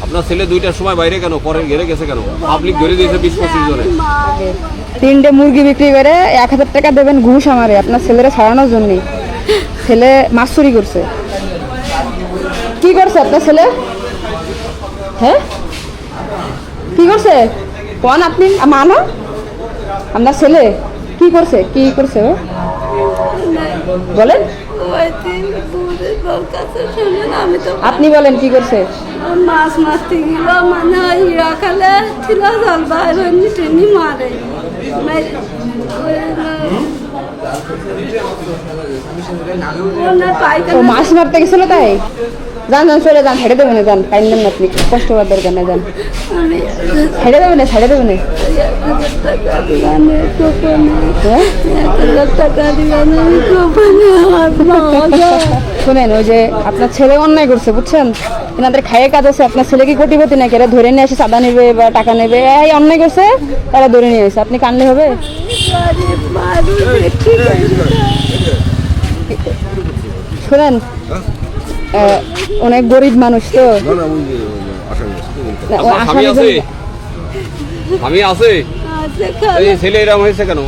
আপনার ছেলে 2টার সময় বাইরে কেন পরে ঘেরে গেছে কেন? পাবলিক ধরে দিয়েছে 20-25 জনে। 3টে মুরগি বিক্রি করে 1000 টাকা দেবেন ঘুষ আমারে আপনার ছেলেরা ছাড়ানোর জন্য। ছেলে মাছ চুরি করছে। কি করছে আপনার ছেলে? হ্যাঁ কি করছে কোন আপনি মানো? আপনার ছেলে কি করছে? কি করছে ও বলেন? আপনি বলেন কি করছে? মাছ মারতে গেল মানে ইয়া খালে ছিল জল বাইরে টেনি মারে ও মাছ মারতে গেছিল তাই? যান যান চলে যান, ছেড়ে দেবেন যান, কাইন্দেন না আপনি, কষ্ট করার দরকার না, যান ছেড়ে দেবেন ছেড়ে দেবেন। শোনেন ওই যে আপনার ছেলে অন্যায় করছে বুঝছেন, এনাদের খাইয়ে কাজ আছে, আপনার ছেলে কি কোটিপতি নাকি? এরা ধরে নিয়ে এসে চাঁদা নেবে বা টাকা নেবে, এই অন্যায় করছে তারা ধরে নিয়ে এসে, আপনি কানলে হবে? শোনেন অনেক গরিব মানুষ তো, আমি আছে এই ছেলে এরকম হয়েছে কেন?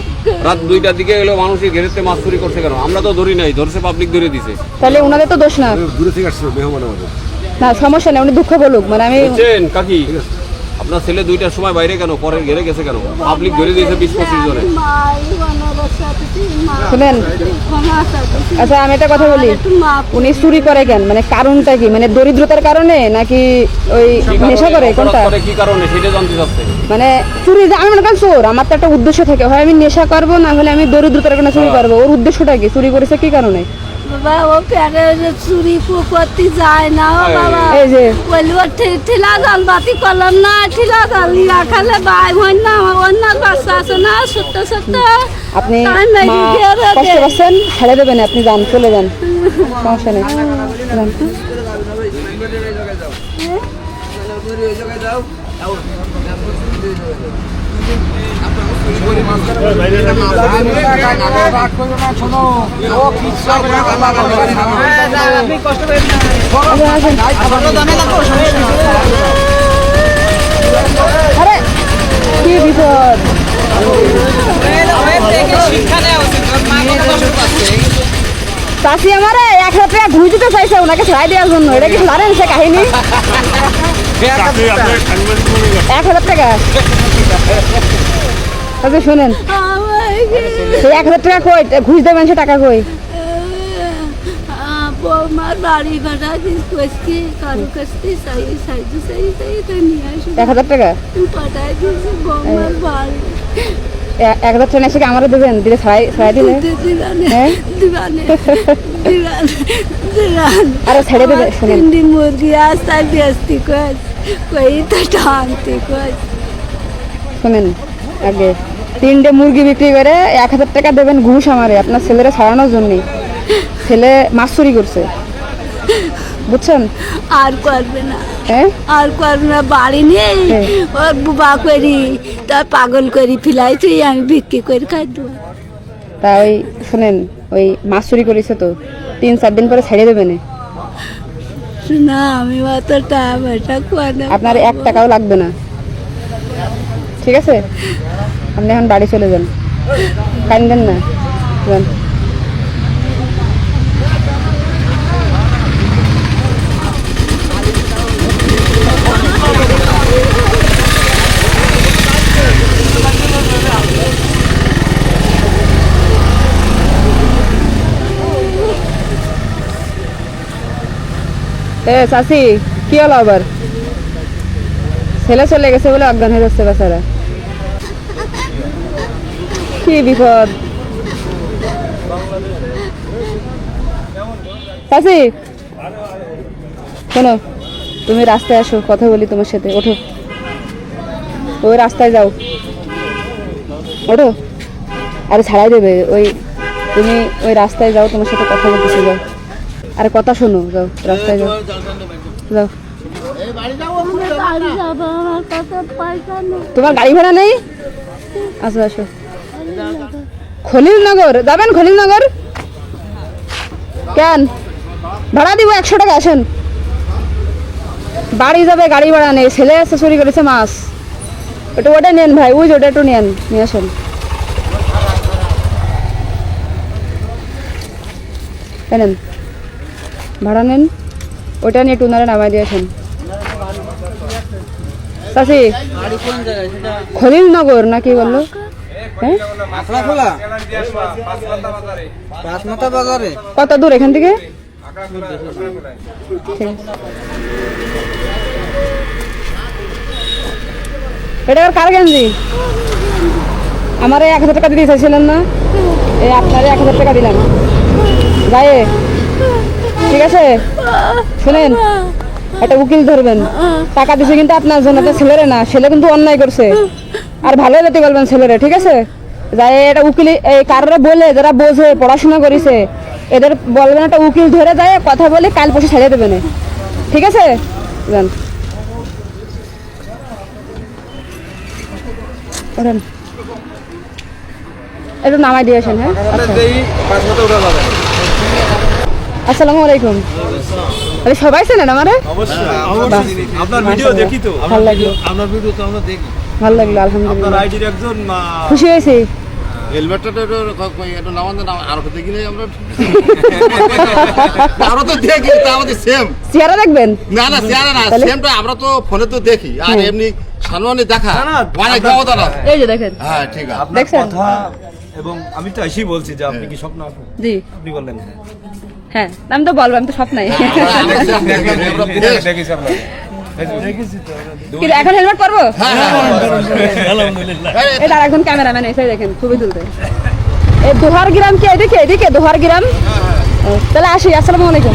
রাত 2টার দিকে এলো মানুষের ঘেরেতে মাছ চুরি করছে কেন? আমরা তো ধরি নাই, ধরছে পাবলিক ধরে দিছে। তাহলে ওনাদের তো দোষ না। দূরে থেকে আসছে মেহমান আমাদের। না সমস্যা নেই, উনি দুঃখ বলুক, মানে আমি বুঝছেন কাকি, আপনার ছেলে 2টার সময় বাইরে কেন পরে ঘেরে গেছে কেন? পাবলিক ধরে দিয়েছে 20-25 জনে। শুনেন আচ্ছা আমি একটা কথা বলি, উনি চুরি করে কেন, মানে কারণটা কি? মানে দরিদ্রতার কারণে নাকি ওই নেশা করে? কোনটা কি কারণে সেটা জানতে চাচ্ছে। মানে চুরি যে আমি মনে করেন চোর, আমার তো একটা উদ্দেশ্য থাকে, হয় আমি নেশা করবো না হলে আমি দরিদ্রতার কারণে চুরি করবো। ওর উদ্দেশ্যটা কি? চুরি করেছে কি কারণে? বাবা ও প্যারে চুরি করতে যায় না ও বাবা, এই যে বলি ও ঠিলা জাল বাতি করলাম না, ঠিলা জাল ইয়া খালে বাই হয় না, অন্য বাচ্চা আছে না ছোট্ট ছোট্ট। আপনি কষ্ট পাচ্ছেন, ছেড়ে দেবেন, আপনি যান চলে যান, সমস্যা নেই। আরে কি বিপদ! চাষি আমারে 1000 টাকা ঘুষ দিতে চাইছে ওনাকে ছাড়াই দেওয়ার জন্য। এটা কি জানেন সে কাহিনী? 1000 টাকা। আচ্ছা শোনেন, সেই 1000 টাকা কই ঘুষ দেবেন? সে টাকা কই? বৌমার বাড়ি ভাড়া দিচ্ছি কারো কাছে চাই সাইজে চাই তো নিয়ে আসি 1000 টাকা পাঠাই দিয়েছি বৌমার বাড়ি। 1000 টাকা এসে আমারও দেবেন, দিলে ছাড়াই দিলে আরে ছেড়ে দেবে। শোনেন মুরগি আস্তায় বেচতি কই তো টানতি কই। শোনেন আগে 3টে মুরগি বিক্রি করে 1000 টাকা দেবেন ঘুষ আমারে আপনার ছেলেরা ছাড়ানোর জন্য। ছেলে মাছ চুরি করছে বুঝছেন? আর করবে না, হ্যাঁ আর করবে না, বাড়ি নেই ওর বুবা করি তার পাগল করি ফিলাই তুই আমি বিক্রি করে খাই দেবো। তা ওই শোনেন ওই মাছ চুরি করেছে তো 3-4 দিন পরে ছেড়ে দেবে না। না আমি অত টাকা করে আপনার 1 টাকাও লাগবে না, ঠিক আছে? আপনি এখন বাড়ি চলে যান, কান্দেন না, যান। এ চাচি কি হলো আবার? ছেলে চলে গেছে বলে অজ্ঞান হয়ে যাচ্ছে বেচারা, কি বিপদ! চাচি শোনো, তুমি রাস্তায় আসো, কথা বলি তোমার সাথে। ওঠো, ওই রাস্তায় যাও, ওঠো। আরে ছাড়াই দেবে, ওই তুমি ওই রাস্তায় যাও, তোমার সাথে কথা বলতেছি, যাও। আরে কথা শোনো, যাও রাস্তায় যাও, যাও। তোমার গাড়ি ভাড়া নেই? আসো আসো, খলিলনগর যাবেন? খলিলনগর কেন? ভাড়া দিব 100 টাকা, আসেন। বাড়ি যাবে, গাড়ি ভাড়া নেই, ছেলে এসে চুরি করেছে মাছ। ওটা নেন ভাই, ওই যে ওটা একটু নেন, নিয়ে আসেন। নেন, ভাড়া নেন, ওটা নিয়ে টুনারে নামাই দিয়েছেন। চাচি, খলিলনগর না কি বললো? হ্যাঁ, কত দূর এখান থেকে? ঠিক আছে। এটা আর কার গেঞ্জি? আমার 1000 টাকা দিতে চাইছিলেন না? এই আপনার 1000 টাকা দিলাম গায়ে, ঠিক আছে? শুনেন, একটা উকিল ধরবেন, টাকা দিছে কিন্তু আপনার জন্য, আপনার ছেলেরে না, ছেলে কিন্তু অন্যায় করছে। আর ভালো যেতে বলবেন ছেলেরে, ঠিক আছে? যাই এটা উকিল, এই কারোর বলে যারা বোঝে, পড়াশোনা করেছে, এদের বলবেন একটা উকিল ধরে যায়, কথা বলে কাল পরশু ছেড়ে দেবেন, ঠিক আছে? যান, ওঠেন, একটু নামাই দিয়েছেন। হ্যাঁ, আসসালামু আলাইকুম। আরে সবাই চেনেন আমারে? আপনার ভিডিও দেখি তো, ভালো লাগলো, আপনার ভিডিও তো আমরা দেখি। ভালো লাগলো, আপনার আলহামদুলিল্লাহ, আইডির একজন খুশি হয়েছি। হেলমেটটা একটু নামাতে না, আরো তো দেখি নাই আমরা। আরো তো দেখি, তা আমাদের সেম। চেহারা দেখবেন? না না, চেহারা না, সেমটা আমরা তো ফোনে তো দেখি, আর এমনি সামনে দেখা না, না, মানে ক্ষমতা না। এই যে দেখেন, হ্যাঁ ঠিক আছে। আপনার দেখছেন? কথা, এবং আমি তো এসেই বলছি যে আপনি কি স্বপ্ন আপু? জি আপনি বললেন হ্যাঁ। হ্যাঁ, আমি তো বলবো, আমি তো সব নাই। দেখেছি আপনাকে, দেখেছি তো। কিন্তু এখন হেলমেট পরবো? আলহামদুলিল্লাহ। এটা একজন ক্যামেরাম্যান এসে দেখেন, ছবি তুলতে। এই দোহার গ্রাম কি এদিকে? এদিকে দোহার গ্রাম। তাহলে আসি, আসসালামু আলাইকুম।